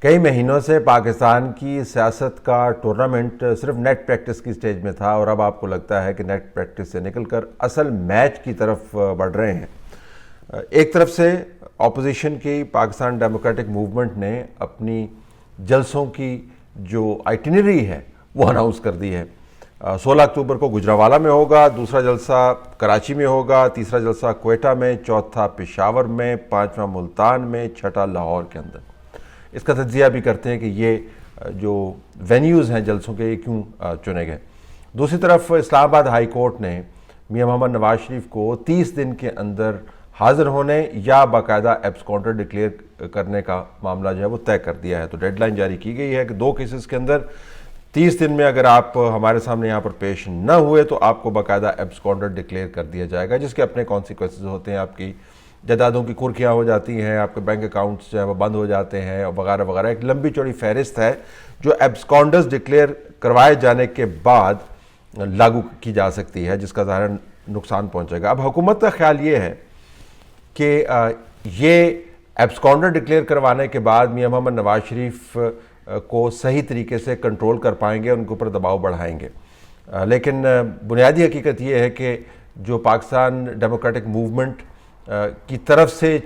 کئی مہینوں سے پاکستان کی سیاست کا ٹورنامنٹ صرف نیٹ پریکٹس کی سٹیج میں تھا اور اب آپ کو لگتا ہے کہ نیٹ پریکٹس سے نکل کر اصل میچ کی طرف بڑھ رہے ہیں۔ ایک طرف سے اپوزیشن کی پاکستان ڈیموکریٹک موومنٹ نے اپنی جلسوں کی جو آئٹنری ہے وہ اناؤنس کر دی ہے۔ 16 اکتوبر کو گجرانوالہ میں ہوگا، دوسرا جلسہ کراچی میں ہوگا، تیسرا جلسہ کوئٹہ میں، چوتھا پشاور میں، پانچواں ملتان میں، چھٹا لاہور کے اندر۔ اس کا تجزیہ بھی کرتے ہیں کہ یہ جو وینیوز ہیں جلسوں کے یہ کیوں چنے گئے۔ دوسری طرف اسلام آباد ہائی کورٹ نے میاں محمد نواز شریف کو 30 دن کے اندر حاضر ہونے یا باقاعدہ ایبسکونڈر ڈکلیئر کرنے کا معاملہ جو ہے وہ طے کر دیا ہے۔ تو ڈیڈ لائن جاری کی گئی ہے کہ 2 کیسز کے اندر 30 دن میں اگر آپ ہمارے سامنے یہاں پر پیش نہ ہوئے تو آپ کو باقاعدہ ایبسکونڈر ڈکلیئر کر دیا جائے گا، جس کے اپنے کانسیکوینسز ہوتے ہیں۔ آپ کی جائیدادوں کی کرکیاں ہو جاتی ہیں، آپ کے بینک اکاؤنٹس جو ہیں وہ بند ہو جاتے ہیں وغیرہ وغیرہ۔ ایک لمبی چوڑی فہرست ہے جو ایبسکونڈرز ڈکلیئر کروائے جانے کے بعد لاگو کی جا سکتی ہے، جس کا ظاہر نقصان پہنچے گا۔ اب حکومت کا خیال یہ ہے کہ یہ ایبسکونڈر ڈکلیئر کروانے کے بعد میاں محمد نواز شریف کو صحیح طریقے سے کنٹرول کر پائیں گے، ان کے اوپر دباؤ بڑھائیں گے۔ لیکن بنیادی حقیقت یہ ہے کہ جو پاکستان ڈیموکریٹک موومنٹ کی طرف سے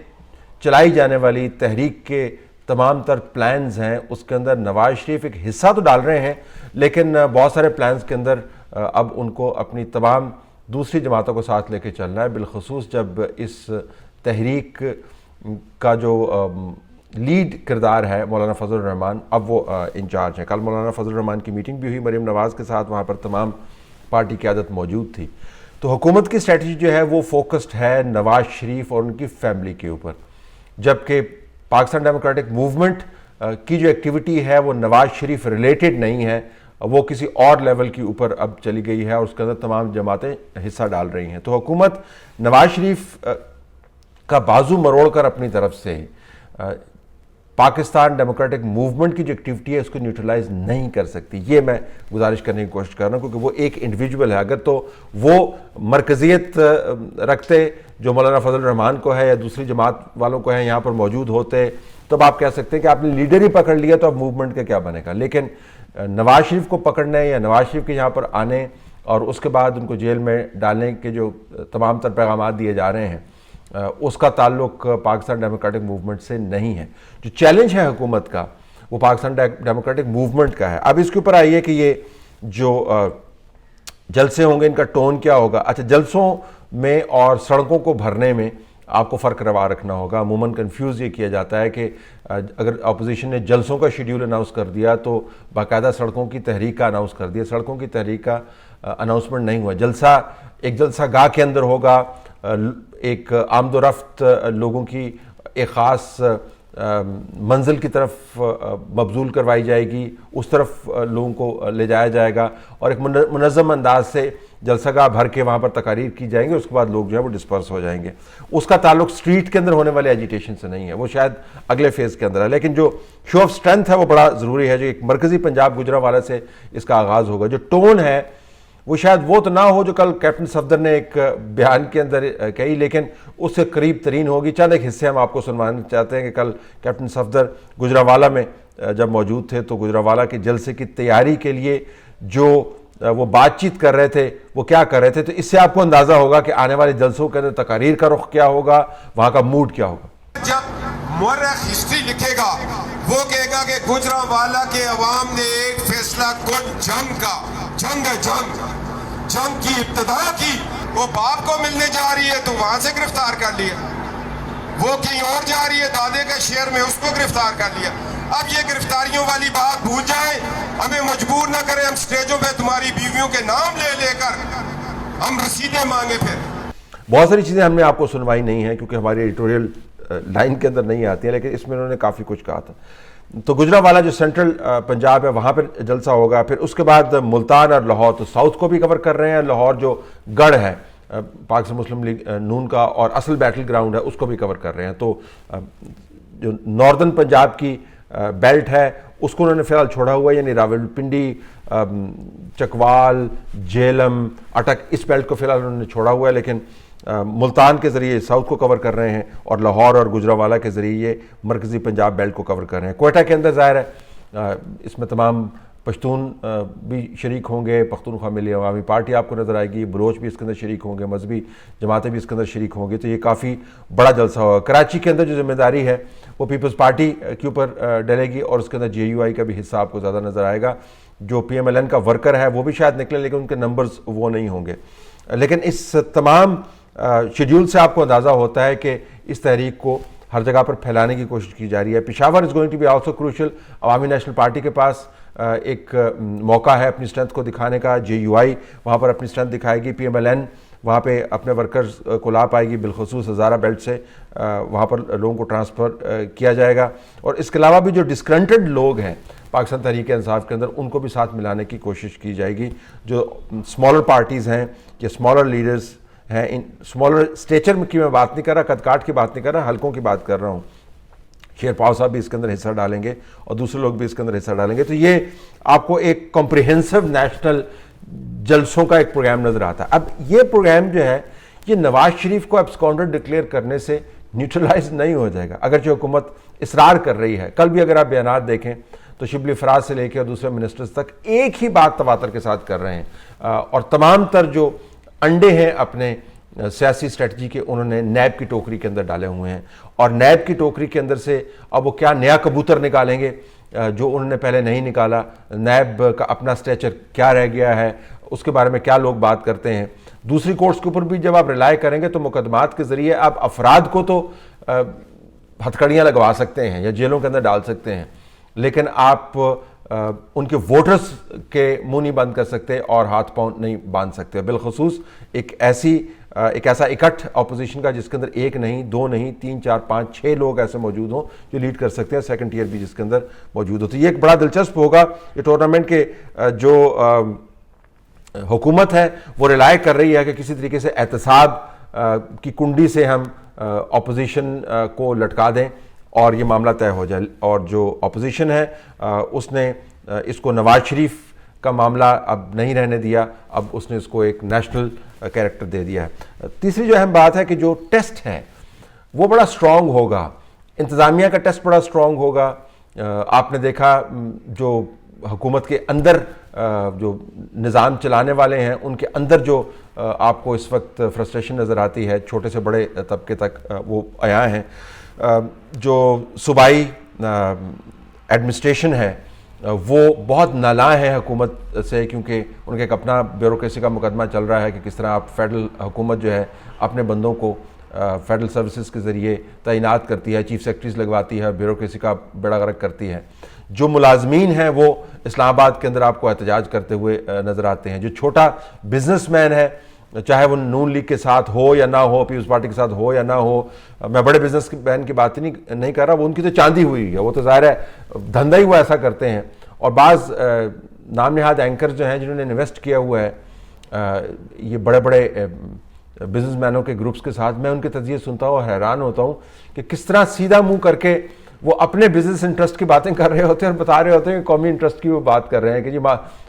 چلائی جانے والی تحریک کے تمام تر پلانز ہیں، اس کے اندر نواز شریف ایک حصہ تو ڈال رہے ہیں، لیکن بہت سارے پلانز کے اندر اب ان کو اپنی تمام دوسری جماعتوں کو ساتھ لے کے چلنا ہے، بالخصوص جب اس تحریک کا جو لیڈ کردار ہے مولانا فضل الرحمان اب وہ انچارج ہیں۔ کل مولانا فضل الرحمان کی میٹنگ بھی ہوئی مریم نواز کے ساتھ، وہاں پر تمام پارٹی قیادت موجود تھی۔ تو حکومت کی اسٹریٹجی جو ہے وہ فوکسڈ ہے نواز شریف اور ان کی فیملی کے اوپر، جبکہ پاکستان ڈیموکریٹک موومنٹ کی جو ایکٹیویٹی ہے وہ نواز شریف ریلیٹڈ نہیں ہے، وہ کسی اور لیول کے اوپر اب چلی گئی ہے اور اس کے اندر تمام جماعتیں حصہ ڈال رہی ہیں۔ تو حکومت نواز شریف کا بازو مروڑ کر اپنی طرف سے پاکستان ڈیموکریٹک موومنٹ کی جو ایکٹیویٹی ہے اس کو نیوٹرلائز نہیں کر سکتی۔ یہ میں گزارش کرنے کی کوشش کر رہا ہوں، کیونکہ وہ ایک انڈیویجول ہے۔ اگر تو وہ مرکزیت رکھتے جو مولانا فضل الرحمان کو ہے یا دوسری جماعت والوں کو ہے یہاں پر موجود ہوتے، تو اب آپ کہہ سکتے ہیں کہ آپ نے لیڈر ہی پکڑ لیا تو اب موومنٹ کا کیا بنے گا۔ لیکن نواز شریف کو پکڑنے یا نواز شریف کے یہاں پر آنے اور اس کے بعد ان کو جیل میں ڈالنے کے جو تمام تر پیغامات دیے جا رہے ہیں، اس کا تعلق پاکستان ڈیموکریٹک موومنٹ سے نہیں ہے۔ جو چیلنج ہے حکومت کا وہ پاکستان ڈیموکریٹک موومنٹ کا ہے۔ اب اس کے اوپر آئیے کہ یہ جو جلسے ہوں گے ان کا ٹون کیا ہوگا۔ اچھا، جلسوں میں اور سڑکوں کو بھرنے میں آپ کو فرق روا رکھنا ہوگا۔ عموماً کنفیوز یہ کیا جاتا ہے کہ اگر اپوزیشن نے جلسوں کا شیڈیول اناؤنس کر دیا تو باقاعدہ سڑکوں کی تحریک کا اناؤنس کر دیا۔ سڑکوں کی تحریک کا اناؤنسمنٹ نہیں ہوا۔ جلسہ ایک جلسہ گاہ کے اندر ہوگا، ایک آمد و رفت لوگوں کی ایک خاص منزل کی طرف مبذول کروائی جائے گی، اس طرف لوگوں کو لے جایا جائے گا اور ایک منظم انداز سے جلسہ گاہ بھر کے وہاں پر تقاریر کی جائیں گے، اس کے بعد لوگ جو ہے وہ ڈسپرس ہو جائیں گے۔ اس کا تعلق سٹریٹ کے اندر ہونے والے ایجیٹیشن سے نہیں ہے، وہ شاید اگلے فیز کے اندر ہے۔ لیکن جو شو آف سٹرینتھ ہے وہ بڑا ضروری ہے، جو ایک مرکزی پنجاب گجرانوالہ سے اس کا آغاز ہوگا۔ جو ٹون ہے وہ شاید وہ تو نہ ہو جو کل کیپٹن صفدر نے ایک بیان کے اندر کہی، لیکن اس سے قریب ترین ہوگی۔ چند ایک حصے ہم آپ کو سنوانا چاہتے ہیں کہ کل کیپٹن صفدر گجرانوالہ میں جب موجود تھے تو گجرانوالہ کے جلسے کی تیاری کے لیے جو وہ بات چیت کر رہے تھے وہ کیا کر رہے تھے، تو اس سے آپ کو اندازہ ہوگا کہ آنے والے جلسوں کے اندر تقاریر کا رخ کیا ہوگا، وہاں کا موڈ کیا ہوگا۔ جب مورخ ہسٹری لکھے گا وہ کہے گا کہ گجرانوالہ کے عوام نے ایک فیصلہ کن جنگ کی ابتدا کی۔ وہ باپ کو ملنے جا رہی ہے تو وہاں سے گرفتار کر لیا، وہ کہیں اور جا رہی ہے دادے کے شہر میں، اس کو گرفتار کر لیا۔ اب یہ گرفتاریوں والی بات بھول جائیں، ہمیں مجبور نہ کریں ہم سٹیجوں پہ تمہاری بیویوں کے نام لے لے کر ہم رسیدیں مانگے پھر۔ بہت ساری چیزیں ہم نے آپ کو سنوائی نہیں ہیں کیونکہ ہماری ایڈیٹوریل لائن کے اندر نہیں آتی ہیں، لیکن اس میں انہوں نے کافی کچھ کہا تھا۔ تو گجرانوالہ جو سینٹرل پنجاب ہے وہاں پر جلسہ ہوگا، پھر اس کے بعد ملتان اور لاہور، تو ساؤتھ کو بھی کور کر رہے ہیں، لاہور جو گڑھ ہے پاکستان مسلم لیگ نون کا اور اصل بیٹل گراؤنڈ ہے اس کو بھی کور کر رہے ہیں۔ تو جو ناردرن پنجاب کی بیلٹ ہے اس کو انہوں نے فی الحال چھوڑا ہوا ہے، یعنی راولپنڈی، چکوال، جہلم، اٹک، اس بیلٹ کو فی الحال انہوں نے چھوڑا ہوا ہے، لیکن ملتان کے ذریعے ساؤتھ کو کور کر رہے ہیں اور لاہور اور گجرانوالہ کے ذریعے یہ مرکزی پنجاب بیلٹ کو کور کر رہے ہیں. کوئٹہ کے اندر ظاہر ہے اس میں تمام پشتون بھی شریک ہوں گے, پختونخوا ملی عوامی پارٹی آپ کو نظر آئے گی, بلوچ بھی اس کے اندر شریک ہوں گے, مذہبی جماعتیں بھی اس کے اندر شریک ہوں گی, تو یہ کافی بڑا جلسہ ہوگا. کراچی کے اندر جو ذمہ داری ہے وہ پیپلز پارٹی کے اوپر ڈلے گی اور اس کے اندر جے یو آئی کا بھی حصہ آپ کو زیادہ نظر آئے گا. جو پی ایم ایل این کا ورکر ہے وہ بھی شاید نکلے لیکن ان کے نمبرز وہ نہیں ہوں گے. لیکن اس تمام شیڈیول سے آپ کو اندازہ ہوتا ہے کہ اس تحریک کو ہر جگہ پر پھیلانے کی کوشش کی جا رہی ہے. Peshawar is going to be also crucial. Awami National Party کے پاس ایک موقع ہے اپنی اسٹرینتھ کو دکھانے کا. جے یو آئی وہاں پر اپنی اسٹرینتھ دکھائے گی, پی ایم ایل این وہاں پہ اپنے ورکرز کو لا پائے گی, بالخصوص ہزارہ بیلٹ سے وہاں پر لوگوں کو ٹرانسفر کیا جائے گا. اور اس کے علاوہ بھی جو ڈسکرنٹڈ لوگ ہیں پاکستان تحریک انصاف کے اندر ان کو بھی ساتھ ملانے کی کوشش کی جائے گی. جو اسمالر پارٹیز ہیں یا اسمالر لیڈرز ہیں, ان اسمالر اسٹیچر کی میں بات نہیں کر رہا, قد کاٹ کی بات نہیں کر رہا, حلقوں کی بات کر رہا ہوں. شیر پاؤ صاحب بھی اس کے اندر حصہ ڈالیں گے اور دوسرے لوگ بھی اس کے اندر حصہ ڈالیں گے. تو یہ آپ کو ایک کمپریہنسو نیشنل جلسوں کا ایک پروگرام نظر آتا ہے. اب یہ پروگرام جو ہے یہ نواز شریف کو ایبسکونڈر ڈکلیئر کرنے سے نیوٹرلائز نہیں ہو جائے گا, اگرچہ حکومت اصرار کر رہی ہے. کل بھی اگر آپ بیانات دیکھیں تو شبلی فراز سے لے کے اور دوسرے منسٹرز تک ایک ہی بات تواتر کے ساتھ کر رہے ہیں, اور تمام تر جو انڈے ہیں اپنے سیاسی اسٹریٹجی کے انہوں نے نیب کی ٹوکری کے اندر ڈالے ہوئے ہیں. اور نیب کی ٹوکری کے اندر سے اب وہ کیا نیا کبوتر نکالیں گے جو انہوں نے پہلے نہیں نکالا, نیب کا اپنا اسٹیچر کیا رہ گیا ہے, اس کے بارے میں کیا لوگ بات کرتے ہیں. دوسری کورٹس کے اوپر بھی جب آپ ریلائی کریں گے تو مقدمات کے ذریعے آپ افراد کو تو ہتھکڑیاں لگوا سکتے ہیں یا جیلوں کے اندر ڈال سکتے ہیں, لیکن آپ ان کے ووٹرز کے منہ نہیں بند کر سکتے اور ہاتھ پاؤں نہیں باندھ سکتے. بالخصوص ایک ایسا اکٹھ اپوزیشن کا جس کے اندر ایک نہیں, دو نہیں, 3 4 5 6 لوگ ایسے موجود ہوں جو لیڈ کر سکتے ہیں, سیکنڈ ٹیئر بھی جس کے اندر موجود ہو. تو یہ ایک بڑا دلچسپ ہوگا. یہ ٹورنامنٹ کے جو حکومت ہے وہ ریلائی کر رہی ہے کہ کسی طریقے سے احتساب کی کنڈی سے ہم اپوزیشن کو لٹکا دیں اور یہ معاملہ طے ہو جائے. اور جو اپوزیشن ہے اس نے اس کو نواز شریف کا معاملہ اب نہیں رہنے دیا, اب اس نے اس کو ایک نیشنل کیریکٹر دے دیا ہے. تیسری جو اہم بات ہے کہ جو ٹیسٹ ہے وہ بڑا سٹرونگ ہوگا, انتظامیہ کا ٹیسٹ بڑا سٹرونگ ہوگا. آپ نے دیکھا جو حکومت کے اندر جو نظام چلانے والے ہیں ان کے اندر جو آپ کو اس وقت فرسٹریشن نظر آتی ہے, چھوٹے سے بڑے طبقے تک وہ عیاں ہیں. جو صوبائی ایڈمنسٹریشن ہے وہ بہت نالاں ہے حکومت سے, کیونکہ ان کا ایک اپنا بیوروکریسی کا مقدمہ چل رہا ہے کہ کس طرح آپ فیڈرل حکومت جو ہے اپنے بندوں کو فیڈرل سروسز کے ذریعے تعینات کرتی ہے, چیف سیکرٹریز لگواتی ہے, بیوروکریسی کا بیڑا غرق کرتی ہے. جو ملازمین ہیں وہ اسلام آباد کے اندر آپ کو احتجاج کرتے ہوئے نظر آتے ہیں. جو چھوٹا بزنس مین ہے, چاہے وہ نون لیگ کے ساتھ ہو یا نہ ہو, پیپلز پارٹی کے ساتھ ہو یا نہ ہو, میں بڑے بزنس مین کی بات نہیں کر رہا, وہ ان کی تو چاندی ہوئی ہے, وہ تو ظاہر ہے دھندا ہی وہ ایسا کرتے ہیں. اور بعض نام نہاد اینکر جو ہیں جنہوں نے انویسٹ کیا ہوا ہے یہ بڑے بڑے بزنس مینوں کے گروپس کے ساتھ, میں ان کے تجزیے سنتا ہوں اور حیران ہوتا ہوں کہ کس طرح سیدھا منہ کر کے وہ اپنے بزنس انٹرسٹ کی باتیں کر رہے ہوتے ہیں اور بتا رہے ہوتے ہیں کہ قومی انٹرسٹ کی وہ بات کر رہے ہیں کہ جی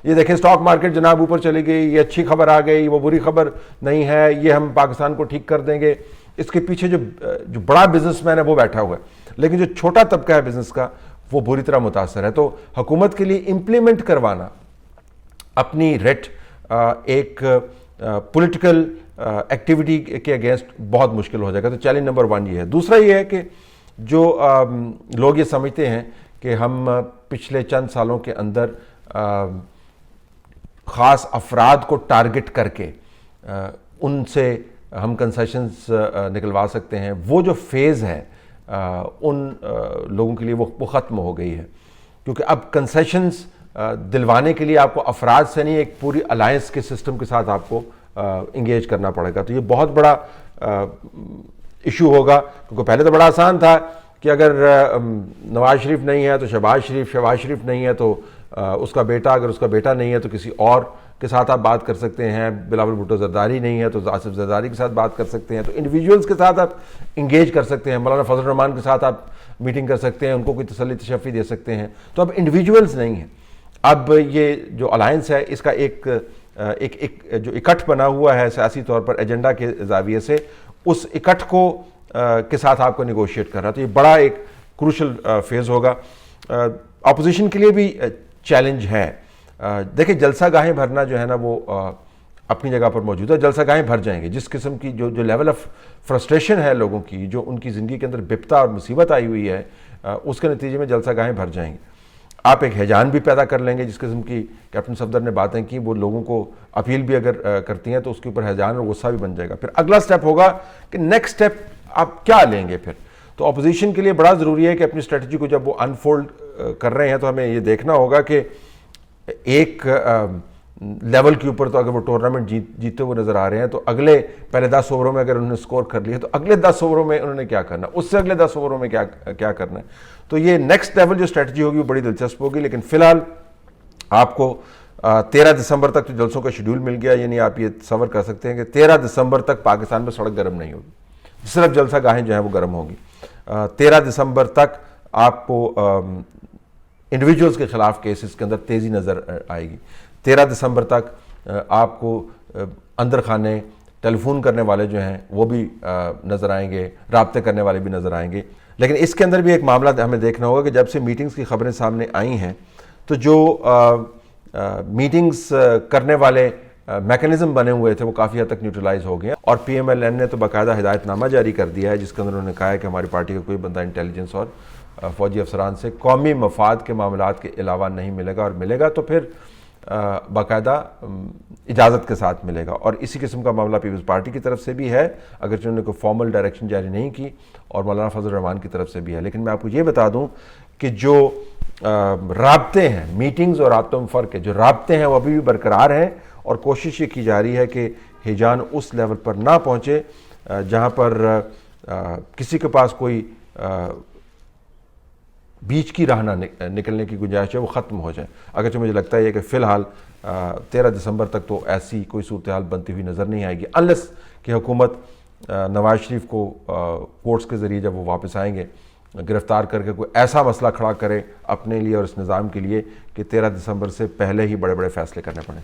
یہ دیکھیں اسٹاک مارکیٹ جناب اوپر چلی گئی, یہ اچھی خبر آ گئی, وہ بری خبر نہیں ہے, یہ ہم پاکستان کو ٹھیک کر دیں گے. اس کے پیچھے جو بڑا بزنس مین ہے وہ بیٹھا ہوا ہے, لیکن جو چھوٹا طبقہ ہے بزنس کا وہ بری طرح متاثر ہے. تو حکومت کے لیے امپلیمنٹ کروانا اپنی ریٹ ایک پولیٹیکل ایکٹیویٹی کے اگینسٹ بہت مشکل ہو جائے گا. تو چیلنج نمبر 1 یہ ہے. دوسرا یہ ہے کہ جو لوگ یہ سمجھتے ہیں کہ ہم پچھلے چند سالوں کے اندر خاص افراد کو ٹارگٹ کر کے ان سے ہم کنسیشنز نکلوا سکتے ہیں, وہ جو فیز ہے ان لوگوں کے لیے وہ ختم ہو گئی ہے. کیونکہ اب کنسیشنز دلوانے کے لیے آپ کو افراد سے نہیں, ایک پوری الائنس کے سسٹم کے ساتھ آپ کو انگیج کرنا پڑے گا. تو یہ بہت بڑا ایشو ہوگا, کیونکہ پہلے تو بڑا آسان تھا کہ اگر نواز شریف نہیں ہے تو شہباز شریف نہیں ہے تو اس کا بیٹا, اگر اس کا بیٹا نہیں ہے تو کسی اور کے ساتھ آپ بات کر سکتے ہیں, بلاول بھٹو زرداری نہیں ہے تو آصف زرداری کے ساتھ بات کر سکتے ہیں. تو انڈیویجولز کے ساتھ آپ انگیج کر سکتے ہیں, مولانا فضل الرحمان کے ساتھ آپ میٹنگ کر سکتے ہیں, ان کو کوئی تسلی تشفی دے سکتے ہیں. تو اب انڈیویجولز نہیں ہیں, اب یہ جو الائنس ہے اس کا ایک ایک جو اکٹھ بنا ہوا ہے سیاسی طور پر ایجنڈا کے زاویے سے، اس اکٹھ کو کے ساتھ آپ کو نیگوشیٹ کرنا، تو یہ بڑا ایک کروشل فیز ہوگا۔ اپوزیشن کے لیے بھی چیلنج ہے۔ دیکھیں جلسہ گاہیں بھرنا جو ہے نا وہ اپنی جگہ پر موجود ہے، جلسہ گاہیں بھر جائیں گے، جس قسم کی جو لیول آف فرسٹریشن ہے لوگوں کی، جو ان کی زندگی کے اندر بپتا اور مصیبت آئی ہوئی ہے، اس کے نتیجے میں جلسہ گاہیں بھر جائیں گے۔ آپ ایک ہیجان بھی پیدا کر لیں گے، جس قسم کی کیپٹن صفدر نے باتیں کی، وہ لوگوں کو اپیل بھی اگر کرتی ہیں تو اس کے اوپر ہیجان اور غصہ بھی بن جائے گا۔ پھر اگلا سٹیپ ہوگا کہ نیکسٹ سٹیپ آپ کیا لیں گے پھر۔ تو اپوزیشن کے لیے بڑا ضروری ہے کہ اپنی اسٹریٹجی کو جب وہ انفولڈ کر رہے ہیں تو ہمیں یہ دیکھنا ہوگا کہ ایک لیول کے اوپر تو اگر وہ ٹورنامنٹ جیتے ہوئے نظر آ رہے ہیں تو اگلے پہلے 10 اووروں میں اگر انہوں نے سکور کر لیا تو اگلے 10 اووروں میں انہوں نے کیا کرنا، اس سے اگلے 10 اووروں میں کیا کرنا ہے۔ تو یہ نیکسٹ لیول جو اسٹریٹجی ہوگی وہ بڑی دلچسپ ہوگی، لیکن فی الحال آپ کو 13 دسمبر تک جو جلسوں کا شیڈول مل گیا، یعنی آپ یہ تصور کر سکتے ہیں کہ 13 دسمبر تک پاکستان میں سڑک گرم نہیں ہوگی، صرف جلسہ گاہیں جو ہیں وہ گرم ہوگی۔ 13 دسمبر تک آپ کو انڈیویجولز کے خلاف کیسز کے اندر تیزی نظر آئے گی۔ 13 دسمبر تک آپ کو اندر خانے ٹیلی فون کرنے والے جو ہیں وہ بھی نظر آئیں گے، رابطے کرنے والے بھی نظر آئیں گے۔ لیکن اس کے اندر بھی ایک معاملہ ہمیں دیکھنا ہوگا کہ جب سے میٹنگز کی خبریں سامنے آئی ہیں تو جو میٹنگز کرنے والے میکنزم بنے ہوئے تھے وہ کافی حد تک نیوٹرلائز ہو گئے ہیں، اور پی ایم ایل این نے تو باقاعدہ ہدایت نامہ جاری کر دیا ہے جس کے اندر انہوں نے کہا ہے کہ ہماری پارٹی کا کوئی بندہ انٹیلیجنس اور فوجی افسران سے قومی مفاد کے معاملات کے علاوہ نہیں ملے گا، اور ملے گا تو پھر باقاعدہ اجازت کے ساتھ ملے گا۔ اور اسی قسم کا معاملہ پیپلز پارٹی کی طرف سے بھی ہے، اگرچہ انہوں نے کوئی فارمل ڈائریکشن جاری نہیں کی، اور مولانا فضل الرحمان کی طرف سے بھی ہے۔ لیکن میں آپ کو یہ بتا دوں کہ جو رابطے ہیں، میٹنگز اور رابطوں میں فرق ہے، جو رابطے ہیں وہ ابھی بھی برقرار ہیں، اور کوشش یہ کی جا رہی ہے کہ ہیجان اس لیول پر نہ پہنچے جہاں پر کسی کے پاس کوئی بیچ کی راہ نہ نکلنے کی گنجائش ہے، وہ ختم ہو جائے۔ اگرچہ مجھے لگتا ہے کہ فی الحال 13 دسمبر تک تو ایسی کوئی صورتحال بنتی ہوئی نظر نہیں آئے گی، انلیس کہ حکومت نواز شریف کو کورٹس کے ذریعے جب وہ واپس آئیں گے گرفتار کر کے کوئی ایسا مسئلہ کھڑا کرے اپنے لیے اور اس نظام کے لیے کہ 13 دسمبر سے پہلے ہی بڑے بڑے فیصلے کرنے پڑیں۔